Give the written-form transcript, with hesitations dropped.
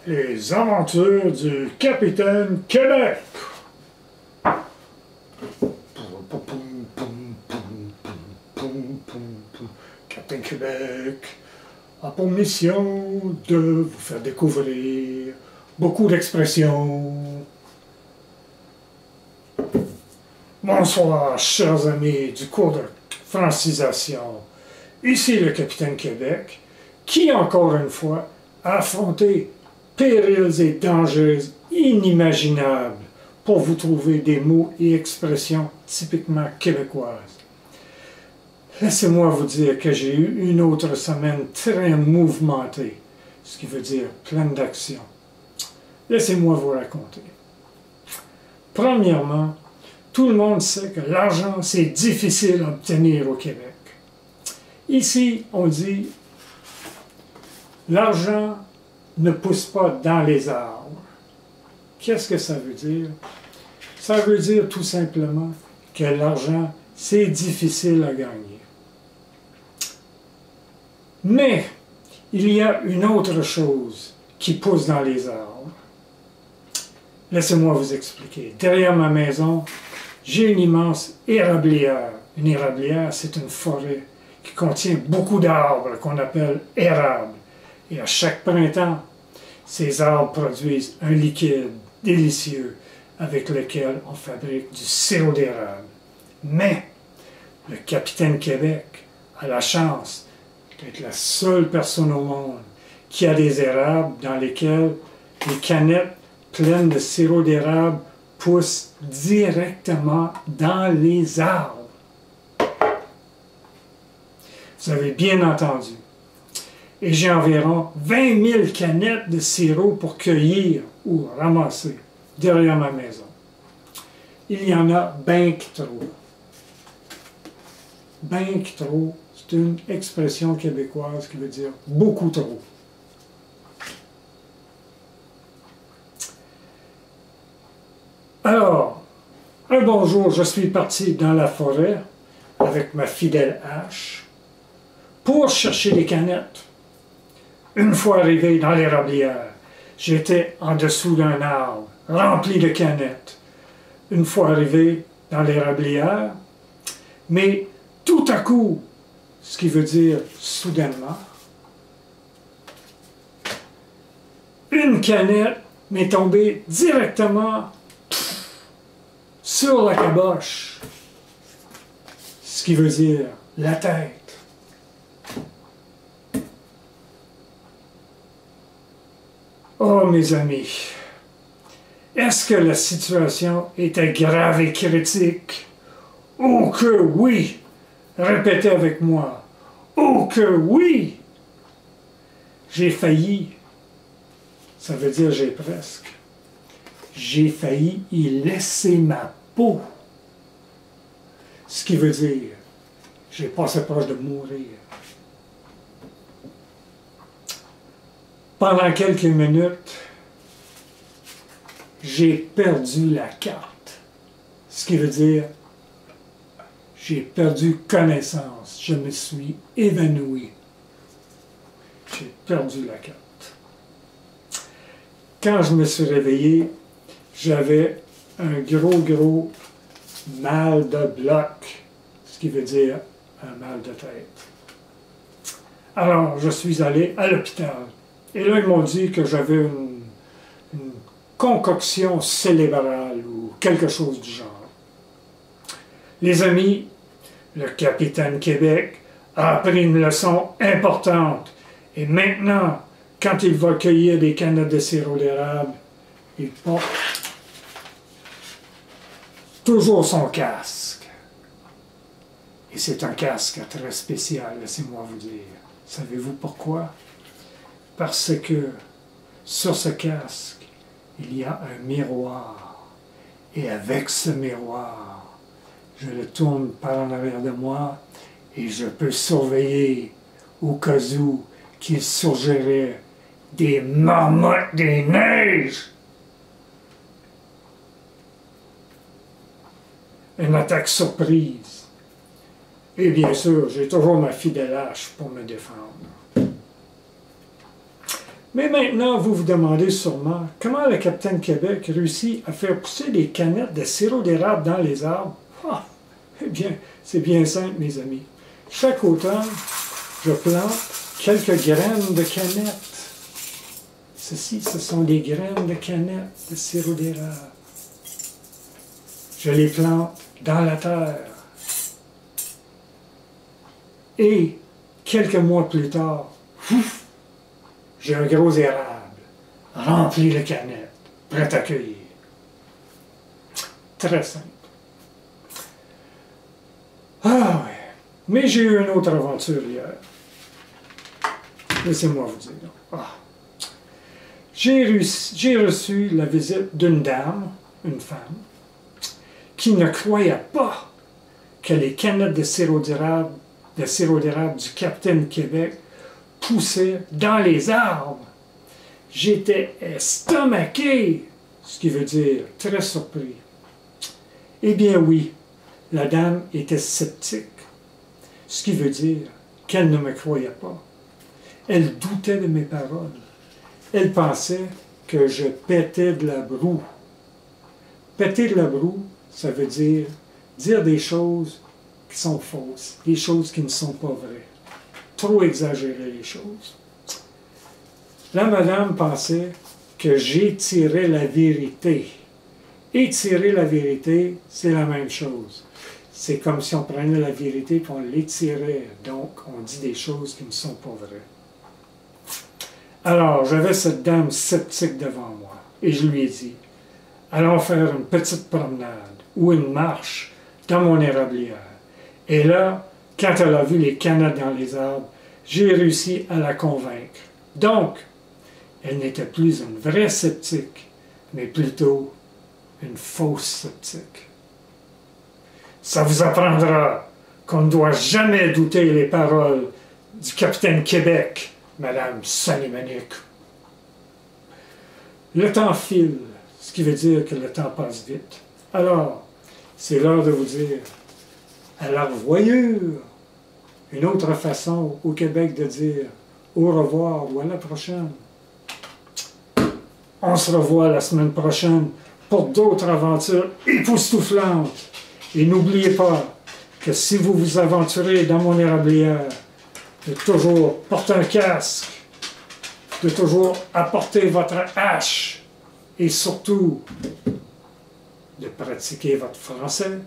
Les aventures du Capitaine Québec. Capitaine Québec a pour mission de vous faire découvrir beaucoup d'expressions. Bonsoir, chers amis du cours de francisation. Ici le Capitaine Québec, qui encore une fois a affronté périls et dangers inimaginables pour vous trouver des mots et expressions typiquement québécoises. Laissez-moi vous dire que j'ai eu une autre semaine très mouvementée, ce qui veut dire pleine d'action. Laissez-moi vous raconter. Premièrement, tout le monde sait que l'argent, c'est difficile à obtenir au Québec. Ici, on dit « l'argent ne pousse pas dans les arbres ». Qu'est-ce que ça veut dire? Ça veut dire tout simplement que l'argent, c'est difficile à gagner. Mais, il y a une autre chose qui pousse dans les arbres. Laissez-moi vous expliquer. Derrière ma maison, j'ai une immense érablière. Une érablière, c'est une forêt qui contient beaucoup d'arbres qu'on appelle érables. Et à chaque printemps, ces arbres produisent un liquide délicieux avec lequel on fabrique du sirop d'érable. Mais le Capitaine Québec a la chance d'être la seule personne au monde qui a des érables dans lesquels les canettes pleines de sirop d'érable poussent directement dans les arbres. Vous avez bien entendu. Et j'ai environ 20 000 canettes de sirop pour cueillir ou ramasser derrière ma maison. Il y en a ben que trop. Ben que trop, c'est une expression québécoise qui veut dire beaucoup trop. Alors, un bon jour, je suis parti dans la forêt avec ma fidèle hache pour chercher des canettes. Une fois arrivé dans l'érablière, j'étais en dessous d'un arbre rempli de canettes. Une fois arrivé dans l'érablière, mais tout à coup, ce qui veut dire soudainement, une canette m'est tombée directement sur la caboche, ce qui veut dire la tête. Oh mes amis, est-ce que la situation était grave et critique? Oh que oui! Répétez avec moi. Oh que oui! J'ai failli, ça veut dire j'ai presque. J'ai failli y laisser ma peau. Ce qui veut dire, j'ai passé proche de mourir. Pendant quelques minutes, j'ai perdu la carte. Ce qui veut dire, j'ai perdu connaissance. Je me suis évanoui. J'ai perdu la carte. Quand je me suis réveillé, j'avais un gros mal de bloc, ce qui veut dire un mal de tête. Alors, je suis allé à l'hôpital. Et là, ils m'ont dit que j'avais une concoction cérébrale ou quelque chose du genre. Les amis, le Capitaine Québec a appris une leçon importante. Et maintenant, quand il va cueillir des canettes de sirop d'érable, il porte toujours son casque. Et c'est un casque très spécial, laissez-moi vous dire. Savez-vous pourquoi? Parce que sur ce casque, il y a un miroir. Et avec ce miroir, je le tourne par en arrière de moi et je peux surveiller au cas où qu'il surgirait des marmottes des neiges. Une attaque surprise. Et bien sûr, j'ai toujours ma fidèle hache pour me défendre. Mais maintenant, vous vous demandez sûrement comment le Capitaine Québec réussit à faire pousser des canettes de sirop d'érable dans les arbres. Ah, eh bien, c'est bien simple, mes amis. Chaque automne, je plante quelques graines de canettes. Ceci, ce sont des graines de canettes de sirop d'érable. Je les plante dans la terre. Et quelques mois plus tard, j'ai un gros érable rempli de canettes, prêt à cueillir. Très simple. Ah ouais. Mais j'ai eu une autre aventure hier. Laissez-moi vous dire. Ah. J'ai reçu la visite d'une dame, une femme, qui ne croyait pas que les canettes de sirop d'érable du Capitaine Québec poussaient dans les arbres. J'étais estomaqué, ce qui veut dire très surpris. Eh bien oui, la dame était sceptique, ce qui veut dire qu'elle ne me croyait pas. Elle doutait de mes paroles. Elle pensait que je pétais de la broue. Péter de la broue, ça veut dire des choses qui sont fausses, des choses qui ne sont pas vraies. Trop exagérer les choses. La madame pensait que j'étirais la vérité. Étirer la vérité, c'est la même chose. C'est comme si on prenait la vérité et on l'étirait. Donc, on dit des choses qui ne sont pas vraies. Alors, j'avais cette dame sceptique devant moi et je lui ai dit, allons faire une petite promenade ou une marche dans mon érablière. Et là, quand elle a vu les canettes dans les arbres, j'ai réussi à la convaincre. Donc, elle n'était plus une vraie sceptique, mais plutôt une fausse sceptique. Ça vous apprendra qu'on ne doit jamais douter les paroles du Capitaine Québec, Madame Sonny-Monique. Le temps file, ce qui veut dire que le temps passe vite. Alors, c'est l'heure de vous dire à la revoyure. Une autre façon au Québec de dire au revoir ou à la prochaine. On se revoit la semaine prochaine pour d'autres aventures époustouflantes. Et n'oubliez pas que si vous vous aventurez dans mon érablière, de toujours porter un casque, de toujours apporter votre hache et surtout de pratiquer votre français.